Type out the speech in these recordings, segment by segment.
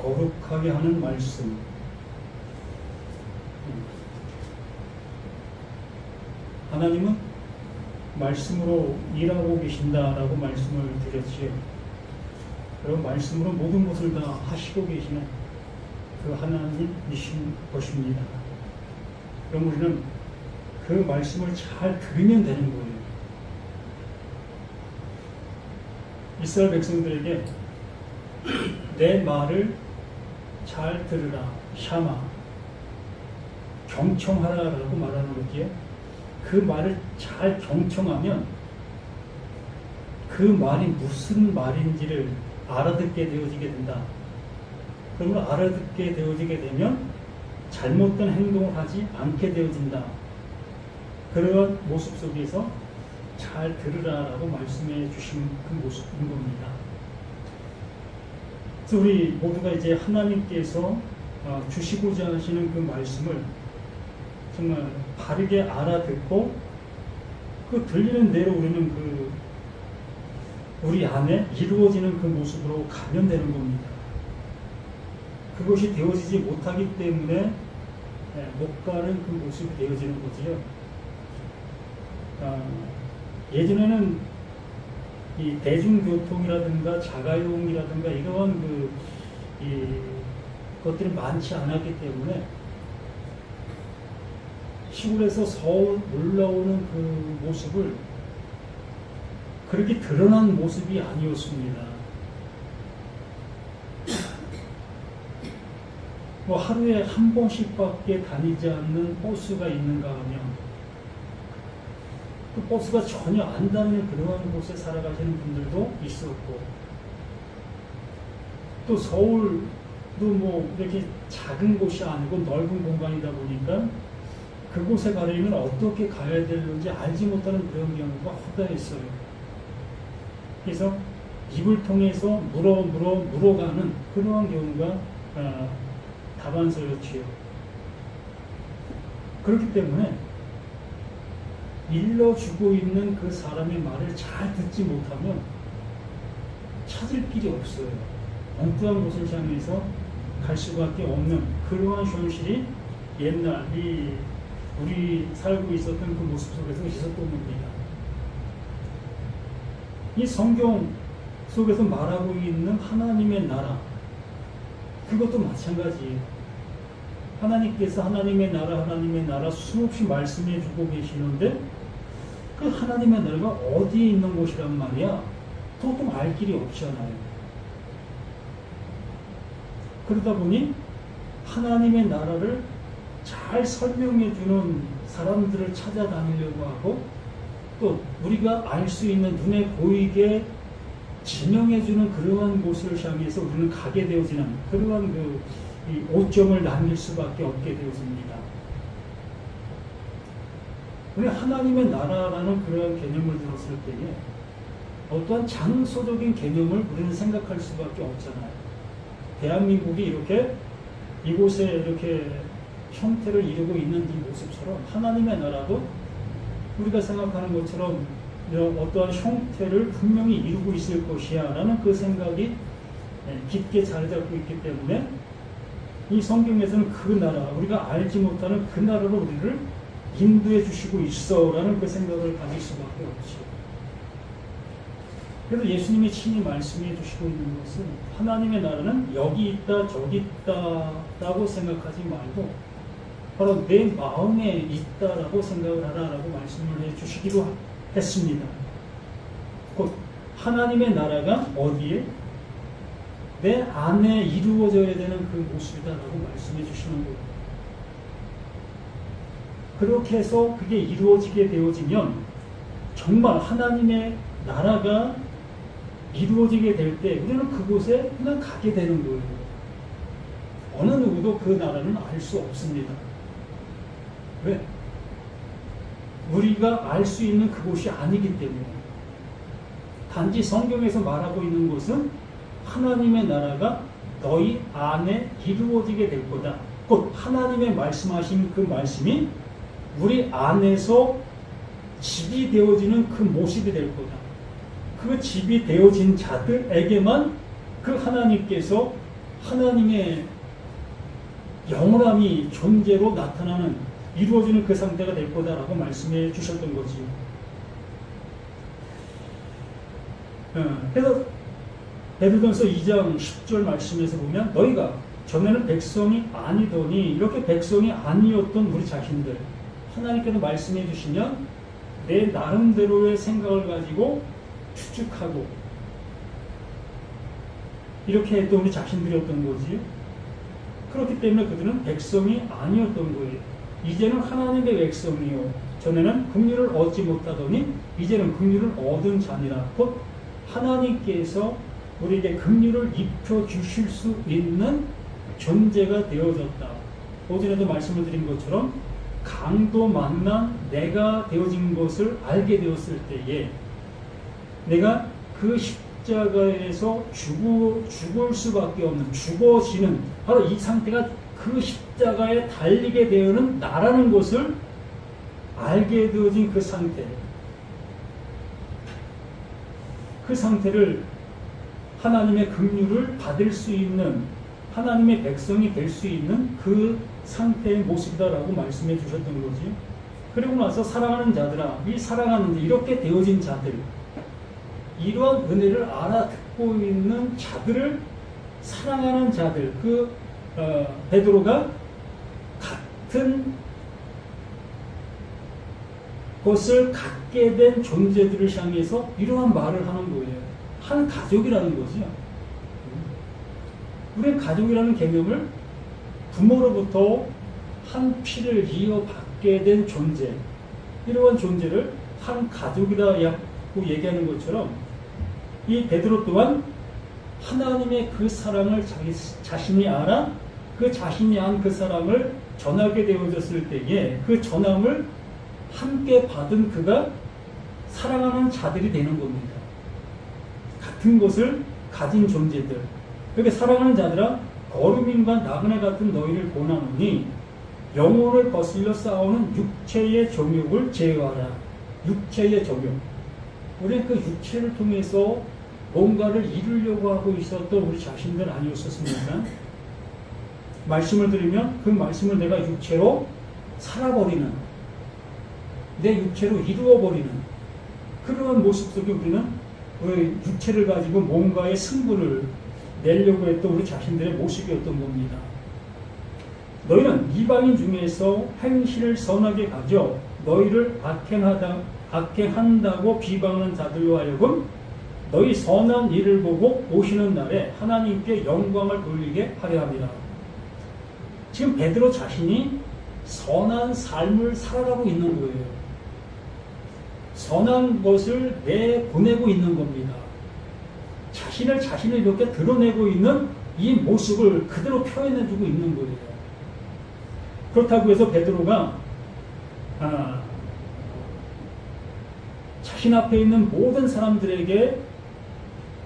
거룩하게 하는 말씀. 하나님은 말씀으로 일하고 계신다라고 말씀을 드렸지요. 그리고 말씀으로 모든 것을 다 하시고 계시는 그 하나님이신 것입니다. 그럼 우리는 그 말씀을 잘 들으면 되는 거예요. 이스라엘 백성들에게 내 말을 잘 들으라, 샤마, 경청하라라고 말하는 거기에 그 말을 잘 경청하면 그 말이 무슨 말인지를 알아듣게 되어지게 된다. 그러면 알아듣게 되어지게 되면 잘못된 행동을 하지 않게 되어진다. 그러한 모습 속에서 잘 들으라라고 말씀해 주신 그 모습인 겁니다. 그래서 우리 모두가 이제 하나님께서 주시고자 하시는 그 말씀을 정말 바르게 알아듣고 그 들리는 대로 우리는 그 우리 안에 이루어지는 그 모습으로 가면 되는 겁니다. 그것이 되어지지 못하기 때문에 못 가는 그 모습이 되어지는 거지요. 예전에는 이 대중교통이라든가 자가용이라든가 이러한 것들이 많지 않았기 때문에 시골에서 서울 올라오는 그 모습을 그렇게 드러난 모습이 아니었습니다. 뭐 하루에 한 번씩밖에 다니지 않는 버스가 있는가 하면 그 버스가 전혀 안 다니는 그러한 곳에 살아가시는 분들도 있었고, 또 서울도 뭐 이렇게 작은 곳이 아니고 넓은 공간이다 보니까 그곳에 가려면 어떻게 가야 되는지 알지 못하는 그런 경우가 허다했어요. 그래서 입을 통해서 물어가는 그러한 경우가 다반사였지요. 그렇기 때문에 일러주고 있는 그 사람의 말을 잘 듣지 못하면 찾을 길이 없어요. 엉뚱한 곳을 향해서 갈 수밖에 없는 그러한 현실이 옛날 우리 살고 있었던 그 모습 속에서 있었던 겁니다. 이 성경 속에서 말하고 있는 하나님의 나라, 그것도 마찬가지예요. 하나님께서 하나님의 나라 수없이 말씀해 주고 계시는데 그 하나님의 나라가 어디에 있는 곳이란 말이야? 도통 알 길이 없잖아요. 그러다 보니 하나님의 나라를 잘 설명해 주는 사람들을 찾아다니려고 하고, 또 우리가 알 수 있는 눈에 보이게 지명해 주는 그러한 곳을 향해서 우리는 가게 되어지는 그러한 이 오점을 남길 수밖에 없게 되어집니다. 우리 하나님의 나라라는 그러한 개념을 들었을 때에 어떠한 장소적인 개념을 우리는 생각할 수밖에 없잖아요. 대한민국이 이렇게 이곳에 이렇게 형태를 이루고 있는 이 모습처럼 하나님의 나라도 우리가 생각하는 것처럼 이런 어떠한 형태를 분명히 이루고 있을 것이야 라는 그 생각이 깊게 자리 잡고 있기 때문에 이 성경에서는 그 나라, 우리가 알지 못하는 그 나라로 우리를 인도해 주시고 있어 라는 그 생각을 가질 수밖에 없죠. 그래서 예수님이 친히 말씀해 주시고 있는 것은 하나님의 나라는 여기 있다 저기 있다 라고 생각하지 말고 바로 내 마음에 있다라고 생각을 하라라고 말씀을 해 주시기로 했습니다. 곧 하나님의 나라가 어디에? 내 안에 이루어져야 되는 그 모습이다라고 말씀해 주시는 거예요. 그렇게 해서 그게 이루어지게 되어지면 정말 하나님의 나라가 이루어지게 될 때 우리는 그곳에 그냥 가게 되는 거예요. 어느 누구도 그 나라는 알 수 없습니다. 왜? 우리가 알 수 있는 그곳이 아니기 때문에. 단지 성경에서 말하고 있는 것은 하나님의 나라가 너희 안에 이루어지게 될 거다. 곧 하나님의 말씀하신 그 말씀이 우리 안에서 집이 되어지는 그 모습이 될 거다. 그 집이 되어진 자들에게만 그 하나님께서 하나님의 영원함이 존재로 나타나는, 이루어지는 그 상태가 될 거다라고 말씀해 주셨던 거지. 그래서 베드로전서 2장 10절 말씀에서 보면 너희가 전에는 백성이 아니더니 이렇게 백성이 아니었던 우리 자신들, 하나님께서 말씀해 주시면 내 나름대로의 생각을 가지고 추측하고 이렇게 했던 우리 자신들이었던 거지. 그렇기 때문에 그들은 백성이 아니었던 거예요. 이제는 하나님의 백성이요 전에는 긍휼을 얻지 못하더니 이제는 긍휼을 얻은 자니라. 곧 하나님께서 우리에게 긍휼을 입혀주실 수 있는 존재가 되어졌다. 오전에도 말씀을 드린 것처럼 강도 만난 내가 되어진 것을 알게 되었을 때에 내가 그 십자가에서 죽을 수밖에 없는, 죽어지는, 바로 이 상태가 그 십자가에 달리게 되는 나라는 것을 알게 되어진 그 상태, 그 상태를 하나님의 긍휼을 받을 수 있는, 하나님의 백성이 될 수 있는 그 상태의 모습이다라고 말씀해 주셨던 거지. 그리고 나서 사랑하는 자들아, 이 사랑하는 자, 이렇게 되어진 자들, 이러한 은혜를 알아듣고 있는 자들을 사랑하는 자들, 베드로가 같은 것을 갖게 된 존재들을 향해서 이러한 말을 하는 거예요. 한 가족이라는 거죠. 우리는 가족이라는 개념을 부모로부터 한 피를 이어받게 된 존재, 이러한 존재를 한 가족이라고 얘기하는 것처럼 이 베드로 또한 하나님의 그 사랑을 자신이 알아 그 자신이 한 그 사랑을 전하게 되어졌을 때에 그 전함을 함께 받은 그가 사랑하는 자들이 되는 겁니다. 같은 것을 가진 존재들. 그렇게 사랑하는 자들아, 거루민과 나그네 같은 너희를 권하노니 영혼을 거슬려 싸우는 육체의 정욕을 제어하라. 육체의 정욕. 우리는 그 육체를 통해서 뭔가를 이루려고 하고 있었던 우리 자신들 아니었었습니까? 말씀을 들으면 그 말씀을 내가 육체로 살아버리는, 내 육체로 이루어버리는 그러한 모습 속에 우리는 우리 육체를 가지고 뭔가의 승부를 내려고 했던 우리 자신들의 모습이었던 겁니다. 너희는 이방인 중에서 행실을 선하게 가져 너희를 악행한다고 비방하는 자들로 하여금 너희 선한 일을 보고 오시는 날에 하나님께 영광을 돌리게 하려 합니다. 지금 베드로 자신이 선한 삶을 살아가고 있는 거예요. 선한 것을 내보내고 있는 겁니다. 자신을 이렇게 드러내고 있는 이 모습을 그대로 표현해주고 있는 거예요. 그렇다고 해서 베드로가 자신 앞에 있는 모든 사람들에게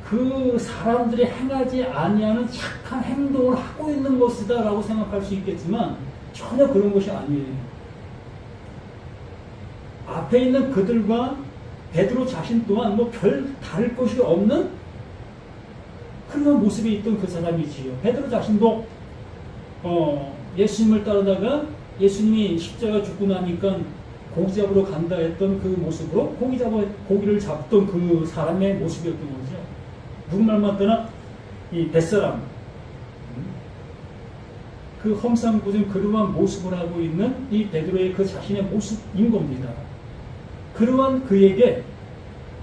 그 사람들이 행하지 아니하는 착한 행동을 하고 있는 것이다 라고 생각할 수 있겠지만 전혀 그런 것이 아니에요. 앞에 있는 그들과 베드로 자신 또한 뭐 별 다를 것이 없는 그런 모습에 있던 그 사람이지요. 베드로 자신도 예수님을 따르다가 예수님이 십자가 죽고 나니까 고기 잡으러 간다 했던 그 모습으로 고기를 잡던 그 사람의 모습이었던 거죠. 누구말 맞더나 이 뱃사람, 그 험상궂은 그러한 모습을 하고 있는 이 베드로의 그 자신의 모습인 겁니다. 그러한 그에게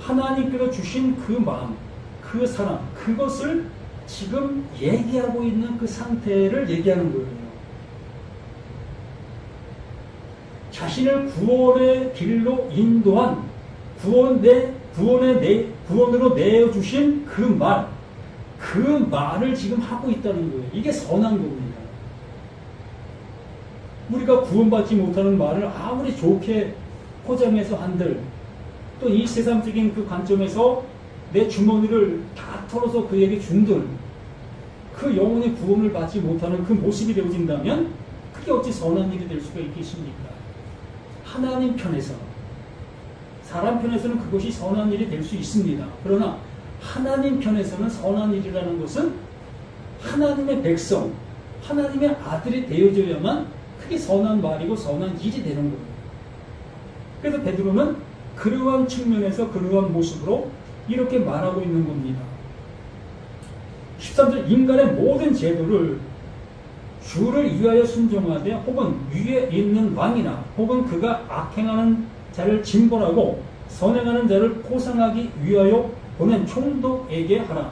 하나님께서 주신 그 마음, 그 사랑, 그것을 지금 얘기하고 있는 그 상태를 얘기하는 거예요. 자신을 구원의 길로 인도한 구원으로 내어주신 그 말을 지금 하고 있다는 거예요. 이게 선한 겁니다. 우리가 구원받지 못하는 말을 아무리 좋게 포장해서 한들, 또 이 세상적인 그 관점에서 내 주머니를 다 털어서 그에게 준들, 그 영혼의 구원을 받지 못하는 그 모습이 되어진다면 그게 어찌 선한 일이 될 수가 있겠습니까? 하나님 편에서, 사람 편에서는 그것이 선한 일이 될 수 있습니다. 그러나 하나님 편에서는 선한 일이라는 것은 하나님의 백성, 하나님의 아들이 되어줘야만 그게 선한 말이고 선한 일이 되는 거예요. 그래서 베드로는 그러한 측면에서 그러한 모습으로 이렇게 말하고 있는 겁니다. 13절 인간의 모든 제도를 주를 위하여 순종하되 혹은 위에 있는 왕이나 혹은 그가 악행하는 자를 징벌하고 선행하는 자를 포상하기 위하여 보낸 총독에게 하라.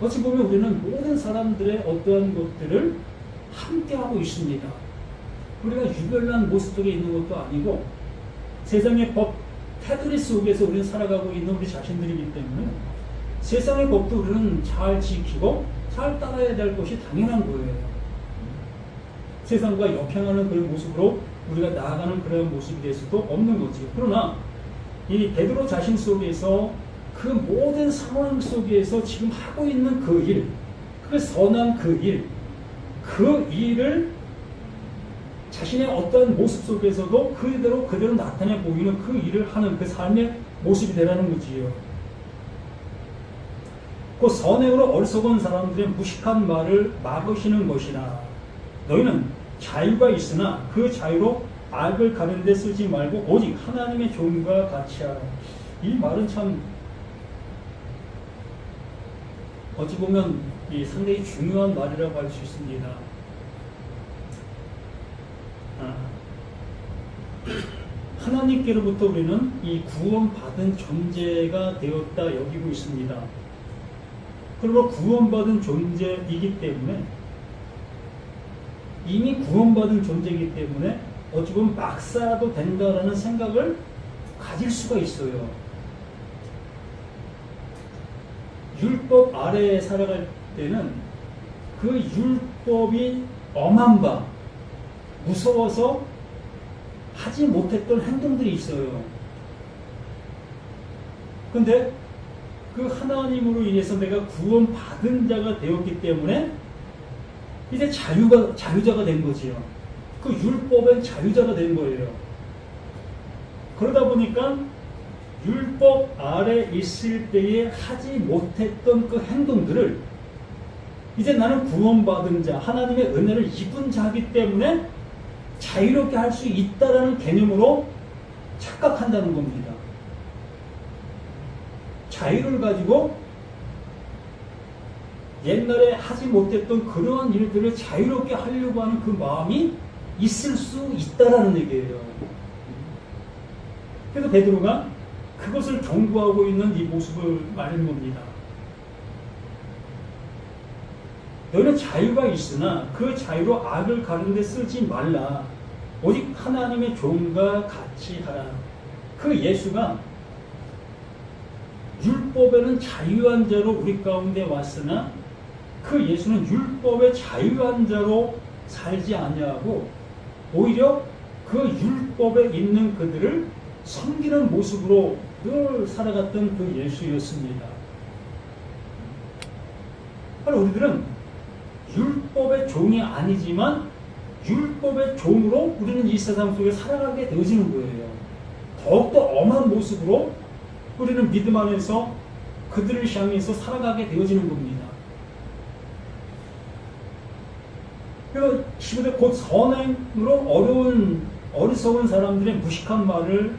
어찌 보면 우리는 모든 사람들의 어떠한 것들을 함께하고 있습니다. 우리가 유별난 모습 속에 있는 것도 아니고 세상의 법, 테두리 속에서 우리는 살아가고 있는 우리 자신들이기 때문에 세상의 법도 우리는 잘 지키고 잘 따라야 될 것이 당연한 거예요. 세상과 역행하는 그런 모습으로 우리가 나아가는 그런 모습이 될 수도 없는 거지. 그러나 이 베드로 자신 속에서 그 모든 상황 속에서 지금 하고 있는 그 일, 그 선한 그 일, 그 일을 자신의 어떤 모습 속에서도 그대로 나타내 보이는 그 일을 하는 그 삶의 모습이 되라는 거지요. 그 선행으로 어리석은 사람들의 무식한 말을 막으시는 것이나 너희는 자유가 있으나 그 자유로 악을 가는 데 쓰지 말고 오직 하나님의 종과 같이 하라. 이 말은 참 어찌 보면 상당히 중요한 말이라고 할 수 있습니다. 하나님께로부터 우리는 이 구원받은 존재가 되었다 여기고 있습니다. 그리고 구원받은 존재이기 때문에 이미 구원받은 존재이기 때문에 어찌 보면 막 살아도 된다라는 생각을 가질 수가 있어요. 율법 아래에 살아갈 때는 그 율법이 엄한 바, 무서워서 하지 못했던 행동들이 있어요. 근데 그 하나님으로 인해서 내가 구원받은 자가 되었기 때문에 이제 자유자가 된 거지요. 그 율법의 자유자가 된 거예요. 그러다 보니까 율법 아래 있을 때에 하지 못했던 그 행동들을 이제 나는 구원받은 자, 하나님의 은혜를 입은 자이기 때문에 자유롭게 할 수 있다라는 개념으로 착각한다는 겁니다. 자유를 가지고 옛날에 하지 못했던 그러한 일들을 자유롭게 하려고 하는 그 마음이 있을 수 있다라는 얘기예요. 그래서 베드로가 그것을 경고하고 있는 이 모습을 말하는 겁니다. 너희는 자유가 있으나 그 자유로 악을 가르는 데 쓰지 말라. 오직 하나님의 종과 같이 하라. 그 예수가 율법에는 자유한 자로 우리 가운데 왔으나 그 예수는 율법의 자유한 자로 살지 아니하고 오히려 그 율법에 있는 그들을 섬기는 모습으로 늘 살아갔던 그 예수였습니다. 바로 우리들은 율법의 종이 아니지만 율법의 종으로 우리는 이 세상 속에 살아가게 되어지는 거예요. 더욱더 엄한 모습으로 우리는 믿음 안에서 그들을 향해서 살아가게 되어지는 겁니다. 그래서 15대 곧 선행으로 어리석은 사람들의 무식한 말을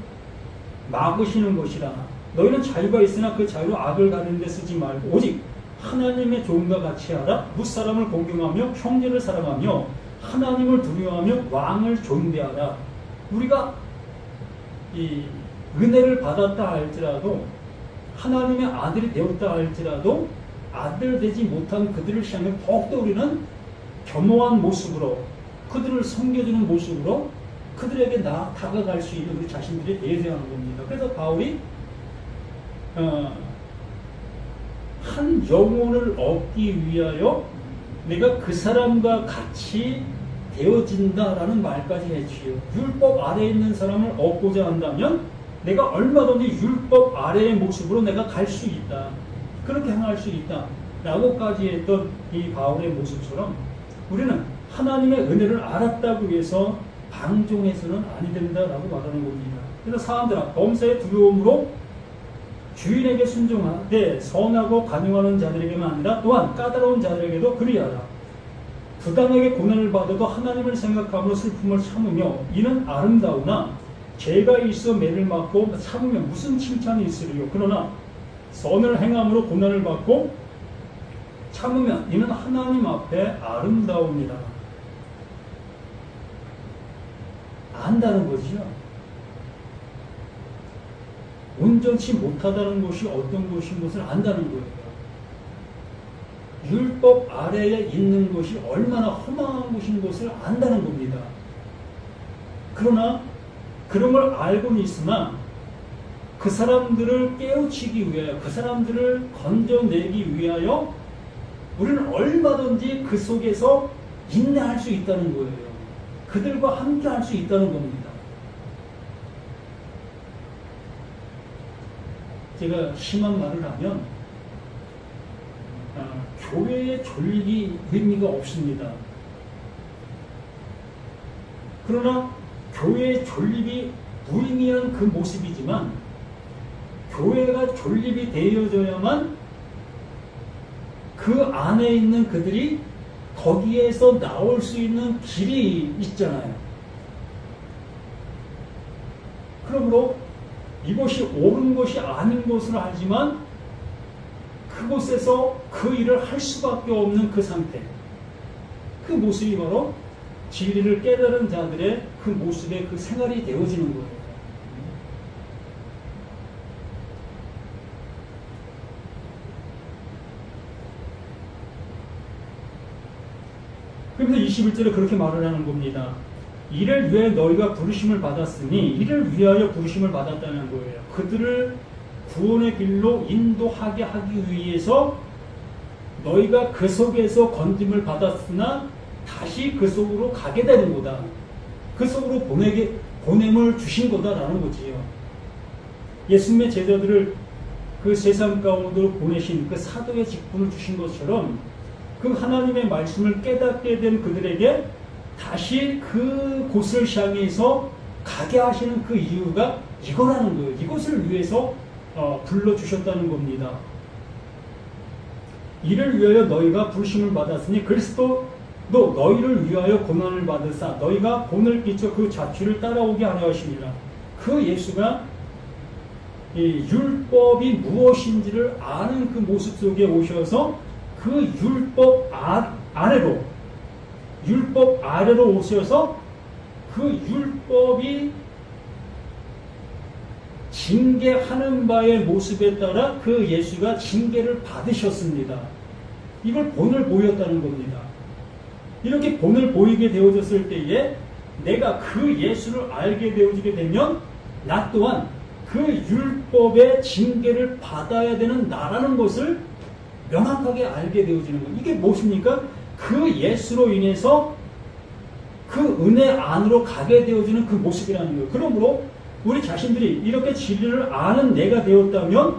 막으시는 것이라. 너희는 자유가 있으나 그 자유로 악을 가르는 데 쓰지 말고 오직 하나님의 종과 같이 하라. 무사람을 공경하며 형제를 사랑하며 하나님을 두려워하며 왕을 존대하라. 우리가 이 은혜를 받았다 할지라도 하나님의 아들이 되었다 할지라도 아들 되지 못한 그들을 향해 더욱더 우리는 겸허한 모습으로 그들을 섬겨주는 모습으로 그들에게 다가갈 수 있는 우리 자신들이 되어야 하는 겁니다. 그래서 바울이 한 영혼을 얻기 위하여 내가 그 사람과 같이 되어진다라는 말까지 했지요. 율법 아래에 있는 사람을 얻고자 한다면 내가 얼마든지 율법 아래의 모습으로 내가 갈 수 있다. 그렇게 행할 수 있다. 라고까지 했던 이 바울의 모습처럼 우리는 하나님의 은혜를 알았다고 해서 방종해서는 아니 된다라고 말하는 겁니다. 그래서 사람들아 범사의 두려움으로 주인에게 순종하되 선하고 간용하는 자들에게만 아니라 또한 까다로운 자들에게도 그리하라. 부당하게 고난을 받아도 하나님을 생각함으로 슬픔을 참으며 이는 아름다우나 죄가 있어 매를 맞고 참으면 무슨 칭찬이 있으리요. 그러나 선을 행함으로 고난을 받고 참으면 이는 하나님 앞에 아름다웁니다. 안다는 거죠. 온전치 못하다는 것이 어떤 것인 것을 안다는 거예요. 율법 아래에 있는 것이 얼마나 허망한 것인 것을 안다는 겁니다. 그러나 그런 걸 알고는 있으나 그 사람들을 깨우치기 위하여, 그 사람들을 건져내기 위하여 우리는 얼마든지 그 속에서 인내할 수 있다는 거예요. 그들과 함께 할 수 있다는 겁니다. 제가 심한 말을 하면 교회의 존립이 의미가 없습니다. 그러나 교회의 존립이 무의미한 그 모습이지만 교회가 존립이 되어져야만 그 안에 있는 그들이 거기에서 나올 수 있는 길이 있잖아요. 그러므로 이것이 옳은 것이 아닌 것을 알지만 그곳에서 그 일을 할 수밖에 없는 그 상태, 그 모습이 바로 진리를 깨달은 자들의 그 모습의 그 생활이 되어지는 거예요. 그래서 21절에 그렇게 말을 하는 겁니다. 이를 위해 너희가 부르심을 받았으니 이를 위하여 부르심을 받았다는 거예요. 그들을 구원의 길로 인도하게 하기 위해서 너희가 그 속에서 건짐을 받았으나 다시 그 속으로 가게 되는 거다. 그 속으로 보냄을 주신 거다라는 거지요. 예수님의 제자들을 그 세상 가운데로 보내신 그 사도의 직분을 주신 것처럼 그 하나님의 말씀을 깨닫게 된 그들에게 다시 그 곳을 향해서 가게 하시는 그 이유가 이거라는 거예요. 이것을 위해서 불러주셨다는 겁니다. 이를 위하여 너희가 부르심을 받았으니 그리스도도 너희를 위하여 고난을 받으사 너희가 본을 끼쳐 그 자취를 따라오게 하려 하시니라. 그 예수가 이 율법이 무엇인지를 아는 그 모습 속에 오셔서 그 율법 아래로 오셔서 그 율법이 징계하는 바의 모습에 따라 그 예수가 징계를 받으셨습니다. 이걸 본을 보였다는 겁니다. 이렇게 본을 보이게 되어졌을 때에 내가 그 예수를 알게 되어지게 되면 나 또한 그 율법의 징계를 받아야 되는 나라는 것을 명확하게 알게 되어지는 것. 이게 무엇입니까? 그 예수로 인해서 그 은혜 안으로 가게 되어지는 그 모습이라는 거예요. 그러므로 우리 자신들이 이렇게 진리를 아는 내가 되었다면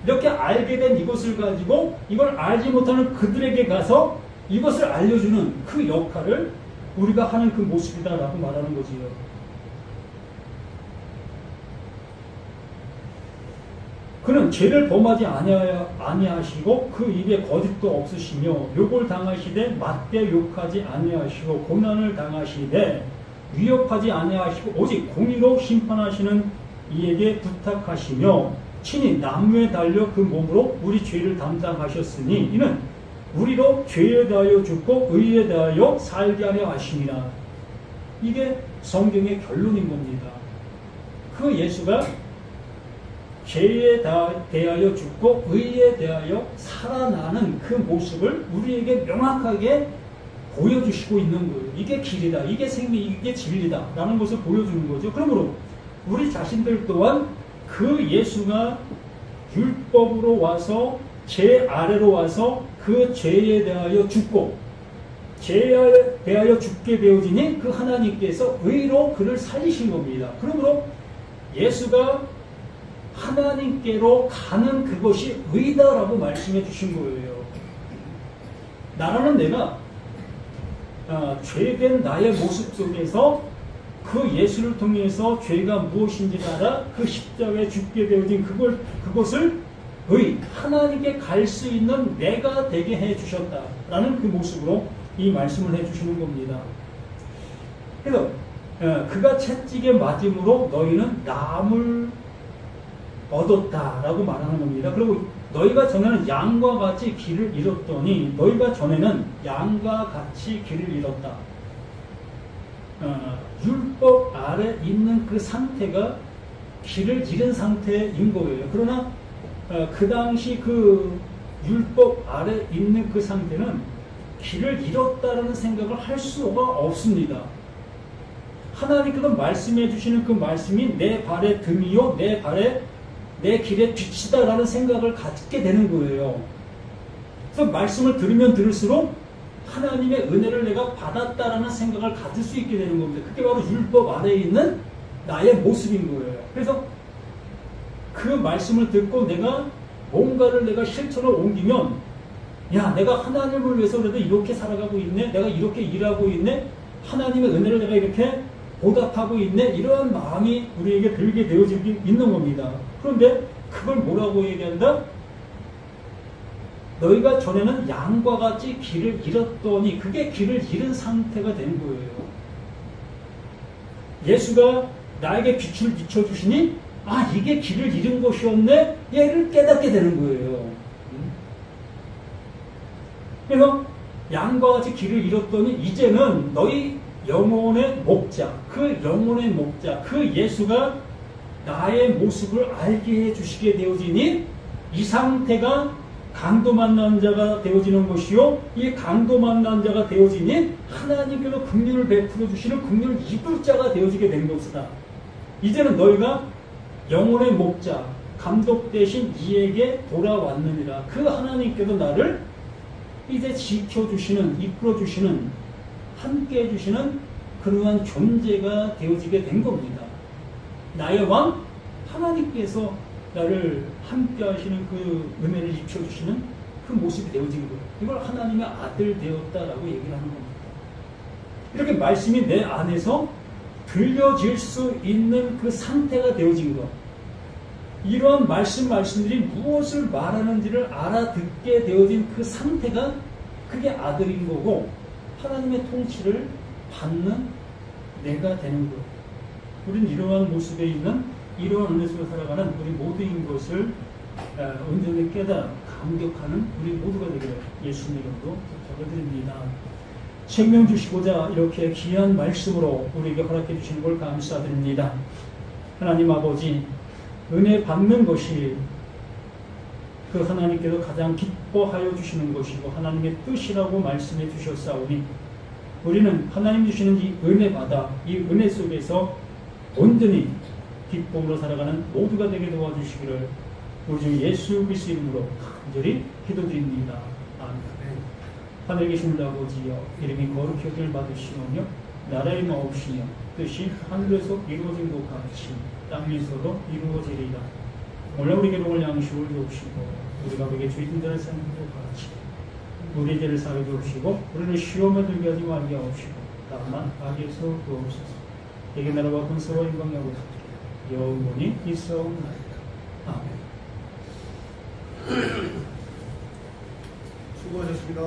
이렇게 알게 된 이것을 가지고 이걸 알지 못하는 그들에게 가서 이것을 알려주는 그 역할을 우리가 하는 그 모습이다라고 말하는 거지요. 그는 죄를 범하지 아니하시고 그 입에 거짓도 없으시며 욕을 당하시되 맞대 욕하지 아니하시고 고난을 당하시되 위협하지 아니하시고 오직 공의로 심판하시는 이에게 부탁하시며 친히 나무에 달려 그 몸으로 우리 죄를 담당하셨으니 이는 우리로 죄에 대하여 죽고 의에 대하여 살게 하려 하심이라. 이게 성경의 결론인 겁니다. 그 예수가 죄에 대하여 죽고 의에 대하여 살아나는 그 모습을 우리에게 명확하게 보여주시고 있는 거예요. 이게 길이다, 이게 생명, 이게 진리다 라는 것을 보여주는 거죠. 그러므로 우리 자신들 또한 그 예수가 율법으로 와서 죄 아래로 와서 그 죄에 대하여 죽고 죄에 대하여 죽게 되어지니 그 하나님께서 의로 그를 살리신 겁니다. 그러므로 예수가 하나님께로 가는 그것이 의다라고 말씀해 주신 거예요. 나라는 내가 죄된 나의 모습 속에서 그 예수를 통해서 죄가 무엇인지를 알아 그 십자가에 죽게 되어진 그것을 하나님께 갈 수 있는 내가 되게 해 주셨다라는 그 모습으로 이 말씀을 해 주시는 겁니다. 그래서 그가 채찍에 맞음으로 너희는 남을 얻었다라고 말하는 겁니다. 그리고 너희가 전에는 양과 같이 길을 잃었더니 너희가 전에는 양과 같이 길을 잃었다. 율법 아래 있는 그 상태가 길을 잃은 상태인 거예요. 그러나 그 당시 그 율법 아래 있는 그 상태는 길을 잃었다라는 생각을 할 수가 없습니다. 하나님께서 말씀해 주시는 그 말씀이 내 발의 등이요 내 길의 빛이다라는 생각을 갖게 되는 거예요. 그래서 말씀을 들으면 들을수록 하나님의 은혜를 내가 받았다라는 생각을 가질 수 있게 되는 겁니다. 그게 바로 율법 아래에 있는 나의 모습인 거예요. 그래서 그 말씀을 듣고 내가 뭔가를 내가 실천을 옮기면 야, 내가 하나님을 위해서 그래도 이렇게 살아가고 있네, 내가 이렇게 일하고 있네, 하나님의 은혜를 내가 이렇게 보답하고 있네, 이러한 마음이 우리에게 들게 되어지고 있는 겁니다. 그런데 그걸 뭐라고 얘기한다? 너희가 전에는 양과 같이 길을 잃었더니 그게 길을 잃은 상태가 된 거예요. 예수가 나에게 빛을 비춰주시니 이게 길을 잃은 것이었네, 얘를 깨닫게 되는 거예요. 그래서 양과 같이 길을 잃었더니 이제는 너희 영혼의 목자, 그 예수가 나의 모습을 알게 해주시게 되어지니 이 상태가 강도 만난 자가 되어지는 것이요, 이 강도 만난 자가 되어지니 하나님께서 긍휼을 베풀어 주시는 긍휼을 입을 자가 되어지게 된 것이다. 이제는 너희가 영혼의 목자, 감독 대신 이에게 돌아왔느니라. 그 하나님께서 나를 이제 지켜주시는, 이끌어주시는, 함께 해주시는 그러한 존재가 되어지게 된 겁니다. 나의 왕 하나님께서 나를 함께 하시는 그 은혜를 입혀주시는 그 모습이 되어진 거예요. 이걸 하나님의 아들 되었다라고 얘기를 하는 겁니다. 이렇게 말씀이 내 안에서 들려질 수 있는 그 상태가 되어진 것. 이러한 말씀들이 무엇을 말하는지를 알아듣게 되어진 그 상태가 그게 아들인 거고 하나님의 통치를 받는 내가 되는 것. 우리는 이러한 모습에 있는 이러한 은혜 속에 살아가는 우리 모두인 것을 온전히 깨달아 감격하는 우리 모두가 되기를 예수님 이름으로 부탁드립니다. 생명 주시고자 이렇게 귀한 말씀으로 우리에게 허락해 주시는 걸 감사드립니다. 하나님 아버지, 은혜 받는 것이 그 하나님께서 가장 기뻐하여 주시는 것이고 하나님의 뜻이라고 말씀해 주셨사오니 우리는 하나님 주시는 이 은혜 받아 이 은혜 속에서 온전히 기쁨으로 살아가는 모두가 되게 도와주시기를 우리 주 예수 그리스도 이름으로 간절히 기도드립니다. 아멘. 하늘에 계신 아버지여, 이름이 거룩히 여김을 받으시오며 나라의 마옵시며 뜻이 하늘에서 이루어진 것 같이 땅에서도 이루어지리라. 오늘 우리에게 먹을 양식을 주옵시고 우리가 우리에게 죄진 자를 사는 것 같이 우리 죄를 사하여 주옵시고 우리를 시험에 들게 하지 말게 하옵시고 다만 악에서 구하옵소서. 내게 나라와 권세와 영광이 영원히 있사옵나이다. 아멘. 수고하셨습니다.